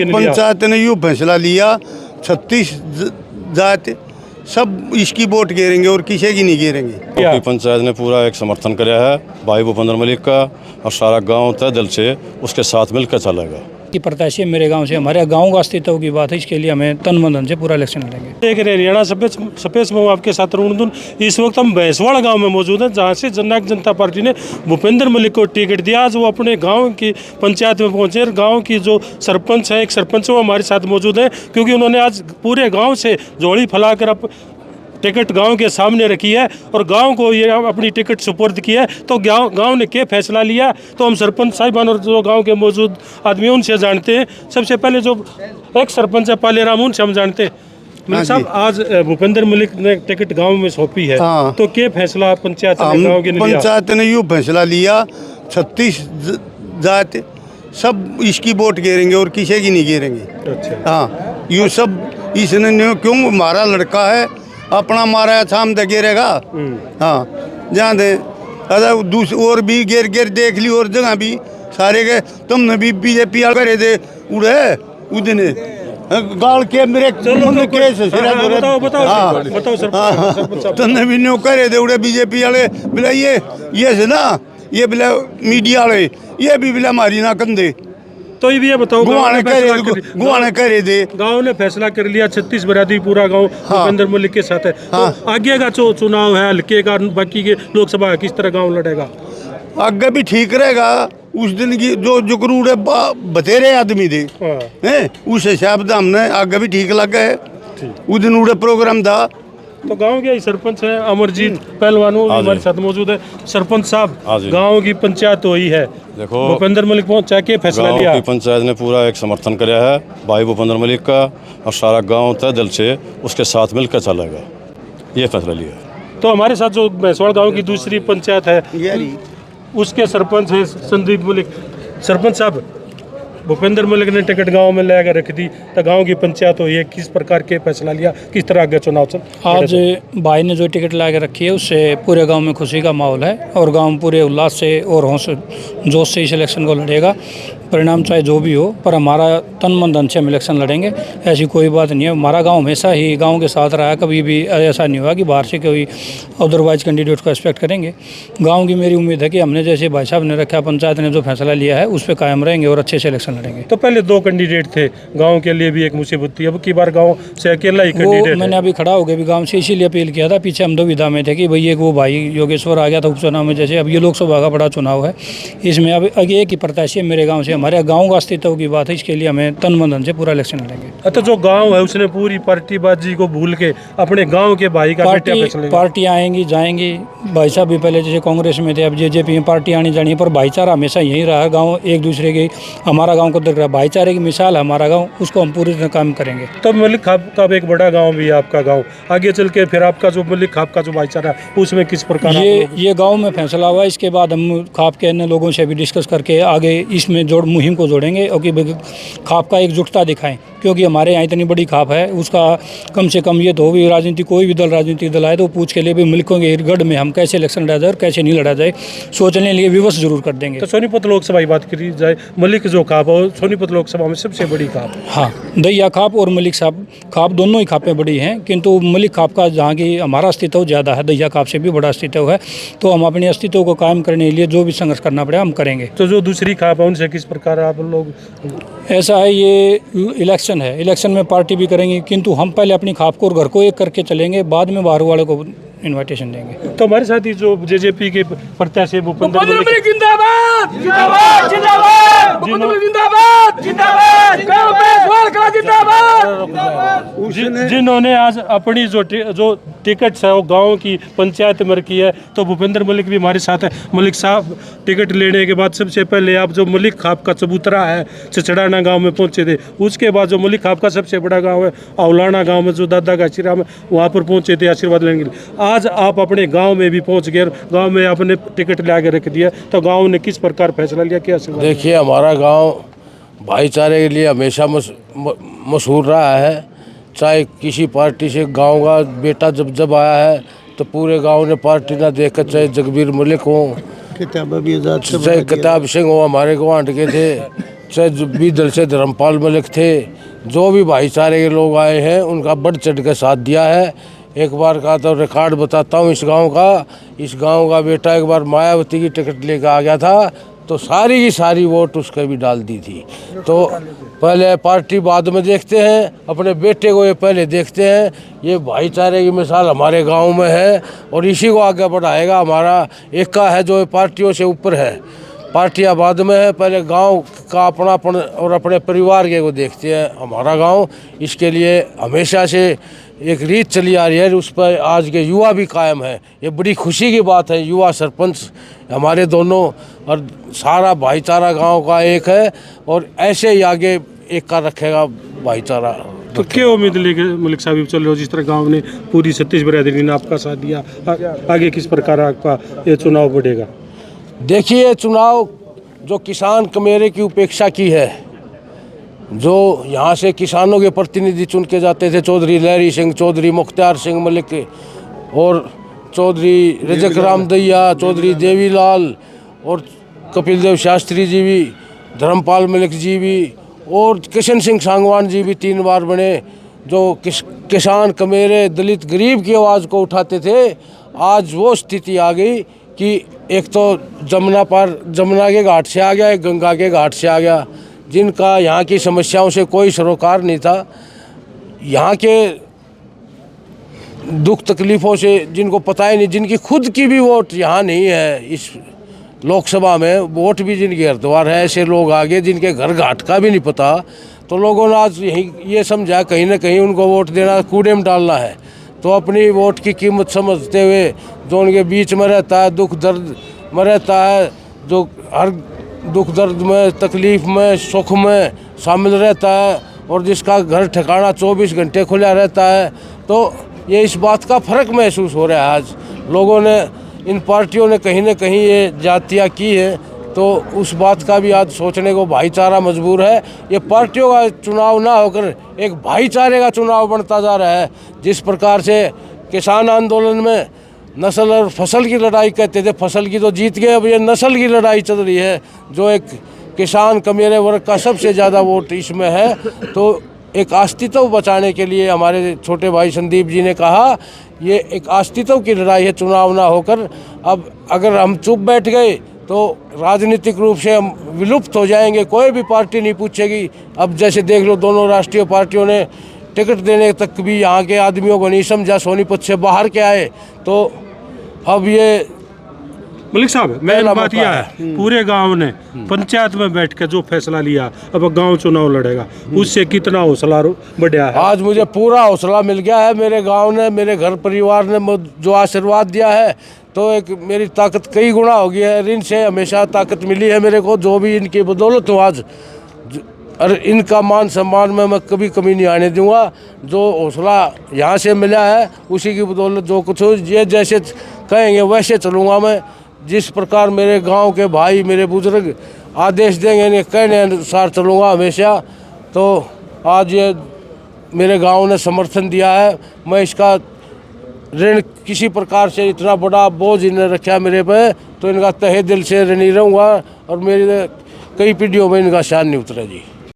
पंचायत ने यूँ फैसला लिया 36 जात सब इसकी वोट गिरेंगे और किसी की नहीं गिरेंगे। क्योंकि पंचायत ने पूरा एक समर्थन कराया है भाई भूपेंद्र मलिक का और सारा गांव तय दिल से उसके साथ मिलकर चलेगा। की प्रत्याशी मेरे गांव से, हमारे गांव का अस्तित्व की बात है, इसके लिए हमें तन मन धन से पूरा इलेक्शन लड़ेंगे। एक हरियाणा सपेश में आपके साथ रुणधुन। इस वक्त हम भैंसवाड़ा गांव में मौजूद हैं, जहां से जननायक जनता पार्टी ने भूपेंद्र मलिक को टिकट दिया। आज वो अपने गांव की पंचायत में पहुंचे। गांव की जो सरपंच है, एक सरपंच वो हमारे साथ मौजूद है, क्योंकि उन्होंने आज पूरे गाँव से झोली फैलाकर टिकट गांव के सामने रखी है और गांव को ये अपनी टिकट सुपुर्द की है। तो गांव ने क्या फैसला लिया, तो हम सरपंच साहिबान और जो गांव के मौजूद आदमी उनसे जानते हैं। सबसे पहले जो एक सरपंच है पालेराम, उनसे हम जानते हैं। मलिक साहब, आज भूपेंद्र मलिक ने टिकट गांव में सौंपी है, तो क्या फैसला पंचायत ने गाँव के ने पंचायत ने यूँ फैसला लिया 36 जात सब इसकी वोट गिरेंगे और किसी की नहीं गिरेंगे। अच्छा। हाँ, यूँ सब इसने क्यों, हमारा लड़का है अपना मारा शाम तक गिरेगा। हाँ, जहाँ दे अगर दूसरी और भी गिर गिर देख ली और जगह भी सारे के तुमने भी बीजेपी करे दे उड़े उदने गाल के मेरे केस तुमने भी न्यू करे दे उड़े बीजेपी वाले बोले ये से ना ये बोले मीडिया वाले ये भी बोले हमारी ना कंधे। तो ये बताओ, गुआने करे दे गांव ने फैसला कर लिया 36 बरादरी पूरा गांव भूपेंद्र मलिक के साथ है। तो आगे का जो चुनाव है हल्के का, बाकी के लोकसभा किस तरह गांव लड़ेगा? आगे भी ठीक रहेगा। उस दिन की जो जुगरूड़ है बतेरे आदमी थे हैं, उस हिसाब से हमने आगे भी ठीक लगा है। उस दिन उड़े प्रोग्राम था। तो गांव के सरपंच है अमरजीत पहलवान हमारे साथ मौजूद है। सरपंच साहब, गांव की पंचायत हुई है, देखो भूपेंद्र मलिक पहुंचा के फैसला लिया। गांव की पंचायत ने पूरा एक समर्थन कराया है भाई भूपेंद्र मलिक का और सारा गांव तय दिल से उसके साथ मिलकर चलेगा, ये फैसला लिया। तो हमारे साथ जो भैंसवाड़ा गांव की दूसरी पंचायत है, उसके सरपंच है संदीप मलिक। सरपंच साहब, भूपेंद्र मलिक ने टिकट गांव में लेकर रख दी, तो गांव की पंचायत हुई है, किस प्रकार के फैसला लिया, किस तरह आगे चुनाव चल? आज भाई ने जो टिकट ला के रखी है, उससे पूरे गांव में खुशी का माहौल है और गांव पूरे उल्लास से और जोश से इस इलेक्शन को लड़ेगा। परिणाम चाहे जो भी हो, पर हमारा तन मन धन से हम इलेक्शन लड़ेंगे। ऐसी कोई बात नहीं है। हमारा गांव हमेशा ही गांव के साथ रहा है, कभी भी ऐसा नहीं हुआ कि बाहर से कोई अदरवाइज कैंडिडेट को एक्सपेक्ट करेंगे। गांव की मेरी उम्मीद है कि हमने जैसे भाई साहब ने रखा, पंचायत ने जो फैसला लिया है, उस पर कायम रहेंगे और अच्छे से इलेक्शन लड़ेंगे। तो पहले 2 कैंडिडेट थे, गांव के लिए भी एक मुसीबत थी, अब की बार गांव से अकेला ही कैंडिडेट। मैंने अभी खड़ा हो गया भी गाँव से इसीलिए अपील किया था। पीछे हम दुविधा में थे कि भाई एक वो भाई योगेश्वर आ गया था उपचुनाव में, जैसे अब ये लोकसभा का बड़ा चुनाव है, इसमें अब आगे एक ही प्रत्याशी मेरे गाँव से, हमारे गाँव का अस्तित्व की बात है, इसके लिए हमें तन मन धन से पूरा इलेक्शन लड़ेंगे। अच्छा, जो गांव है उसने पूरी पार्टीबाजी को भूल के अपने गांव के भाई का पार्टी आएंगी जाएंगी। भाई साहब भी पहले जैसे कांग्रेस में थे, अब जेजेपी में पार्टी आनी जानी, पर भाईचारा हमेशा यही रहा। गांव एक दूसरे के, हमारा गांव को देख रहा है, भाईचारे की मिसाल है हमारा गांव, उसको हम पूरी तरह काम करेंगे। तब मलिक खाप का एक बड़ा गाँव भी है आपका गाँव, आगे चल के फिर आपका जो मलिक खाप का जो भाईचारा है उसमें किस प्रकार ये गाँव में फैसला हुआ। इसके बाद हम खाप के अन्य लोगों से भी डिस्कस करके आगे इसमें मुहिम को जोड़ेंगे और खाप का एकजुटता दिखाएं, क्योंकि हमारे यहाँ इतनी बड़ी खाप है, उसका कम से कम ये तो भी राजनीति, कोई भी दल राजनीतिक दल आए तो पूछ के लिए भी मलिकों के इर्द में हम कैसे इलेक्शन लड़ा जाए और कैसे नहीं लड़ा जाए, सोचने के लिए विवश जरूर कर देंगे। तो सोनीपत लोकसभा की बात करी जाए, मलिक जो खाप है सोनीपत लोकसभा में सबसे बड़ी खाप। हाँ, दैया खाप और मलिक साहब खाप दोनों ही खापें बड़ी हैं, किंतु मलिक खाप का जहाँ की हमारा अस्तित्व ज़्यादा है, दैया खाप से भी बड़ा अस्तित्व है, तो हम अपने अस्तित्व को कायम करने के लिए जो भी संघर्ष करना पड़ेगा हम करेंगे। तो जो दूसरी खाप है उनसे किस प्रकार आप लोग? ऐसा है, ये इलेक्शन है, इलेक्शन में पार्टी भी करेंगे, किंतु हम पहले अपनी खाप को और घर को एक करके चलेंगे, बाद में बाहर वाले को इनविटेशन देंगे। तो हमारे साथ ही जो जेजेपी के प्रत्याशी भूपेंद्र मलिक जिंदाबाद जिंदाबाद जिंदाबाद जिंदाबाद जिंदाबाद जिन्होंने आज अपनी जो टिकट है वो गांव की पंचायत में रखी है, तो भूपेंद्र मलिक भी हमारे साथ है। मलिक साहब, टिकट लेने के बाद सबसे पहले आप जो मलिक खाप का चबूतरा है चचड़ाना गांव में पहुंचे थे, उसके बाद जो मलिक खाप का सबसे बड़ा गांव है औलाना गांव में जो दादा का आशीर्वाद है वहाँ पर पहुंचे थे आशीर्वाद लेने के लिए। आज आप अपने गांव में भी पहुंच गए, गांव में आपने टिकट ला के रख दिया, तो गांव ने किस प्रकार फैसला लिया, क्या? देखिए, हमारा गांव भाईचारे के लिए हमेशा मशहूर रहा है। चाहे किसी पार्टी से गांव का बेटा जब आया है तो पूरे गांव ने पार्टी ना देखकर, चाहे जगबीर मलिक हो, चाहे किताब सिंह हो, हमारे गवांड के थे, चाहे जो भी दल से धर्मपाल मलिक थे, जो भी भाईचारे के लोग आए हैं उनका बढ़ चढ़ के साथ दिया है। एक बार का तो रिकॉर्ड बताता हूँ इस गांव का बेटा एक बार मायावती की टिकट लेकर आ गया था तो सारी की सारी वोट उसके भी डाल दी थी। तो पहले पार्टी बाद में देखते हैं, अपने बेटे को ये पहले देखते हैं। ये भाईचारे की मिसाल हमारे गांव में है और इसी को आगे बढ़ाएगा। हमारा एका है जो पार्टियों से ऊपर है, पार्टियां बाद में है, पहले गांव का अपनापन और अपने परिवार के को देखते हैं हमारा गांव। इसके लिए हमेशा से एक रीत चली आ रही है, उस पर आज के युवा भी कायम है। ये बड़ी खुशी की बात है, युवा सरपंच हमारे दोनों और सारा भाईचारा गांव का एक है और ऐसे ही आगे एक का रखेगा भाईचारा। तो क्या उम्मीद लेके मलिक साहब चल रहे हो? जिस तरह गांव ने पूरी 36 बिरादरी ने आपका साथ दिया, आगे किस प्रकार आपका ये चुनाव बढ़ेगा? देखिए, चुनाव जो किसान कमेरे की उपेक्षा की है, जो यहाँ से किसानों के प्रतिनिधि चुन के जाते थे, चौधरी लहरी सिंह, चौधरी मुख्तार सिंह मलिक और चौधरी रजक राम दैया, चौधरी देवीलाल और कपिल देव शास्त्री जी भी, धर्मपाल मलिक जी भी और किशन सिंह सांगवान जी भी 3 बार बने, जो किसान कमेरे दलित गरीब की आवाज़ को उठाते थे। आज वो स्थिति आ गई कि एक तो जमुना के घाट से आ गया, एक गंगा के घाट से आ गया, जिनका यहाँ की समस्याओं से कोई सरोकार नहीं था। यहाँ के दुख तकलीफ़ों से जिनको पता ही नहीं, जिनकी खुद की भी वोट यहाँ नहीं है, इस लोकसभा में वोट भी जिनके हरिद्वार है, ऐसे लोग आ गए जिनके घर घाट का भी नहीं पता। तो लोगों ने आज ये समझा कहीं ना कहीं उनको वोट देना कूड़े में डालना है। तो अपनी वोट की कीमत समझते हुए जो उनके बीच में रहता है, दुख दर्द में रहता है, जो हर दुख दर्द में, तकलीफ़ में, सुख में शामिल रहता है और जिसका घर ठिकाना 24 घंटे खुला रहता है, तो ये इस बात का फ़र्क महसूस हो रहा है। आज लोगों ने, इन पार्टियों ने कहीं ना कहीं ये जातियाँ की है, तो उस बात का भी आज सोचने को भाईचारा मजबूर है। ये पार्टियों का चुनाव ना होकर एक भाईचारे का चुनाव बनता जा रहा है। जिस प्रकार से किसान आंदोलन में नस्ल और फसल की लड़ाई कहते थे, फसल की तो जीत गए, अब ये नस्ल की लड़ाई चल रही है, जो एक किसान कमेरे वर्ग का सबसे ज़्यादा वोट इसमें है। तो एक अस्तित्व बचाने के लिए हमारे छोटे भाई संदीप जी ने कहा, ये एक अस्तित्व की लड़ाई है, चुनाव ना होकर। अब अगर हम चुप बैठ गए तो राजनीतिक रूप से हम विलुप्त हो जाएंगे, कोई भी पार्टी नहीं पूछेगी। अब जैसे देख लो, दोनों राष्ट्रीय पार्टियों ने टिकट देने तक भी यहाँ के आदमियों को नहीं समझा, सोनीपत से बाहर के आए। तो अब ये मलिक साहब, मेन बात यह है, पूरे गांव ने पंचायत में बैठ के जो फैसला लिया, अब गांव चुनाव लड़ेगा, उससे कितना हौसला बढ़ा है? आज मुझे पूरा हौसला मिल गया है। मेरे गांव ने, मेरे घर परिवार ने जो आशीर्वाद दिया है, तो एक मेरी ताकत कई गुना हो गई है। इनसे हमेशा ताकत मिली है मेरे को, जो भी इनकी बदौलत हो आज, और इनका मान सम्मान में मैं कभी कमी नहीं आने दूंगा। जो हौसला यहाँ से मिला है, उसी की बदौलत जो कुछ हो, ये जैसे कहेंगे वैसे चलूँगा मैं। जिस प्रकार मेरे गांव के भाई, मेरे बुजुर्ग आदेश देंगे, इन्हें कहने अनुसार चलूँगा हमेशा। तो आज ये मेरे गांव ने समर्थन दिया है, मैं इसका ऋण किसी प्रकार से, इतना बड़ा बोझ इन्हें रखा मेरे पे, तो इनका तहे दिल से ऋणी रहूँगा और मेरी कई पीढ़ियों में इनका शान नहीं उतरा जी।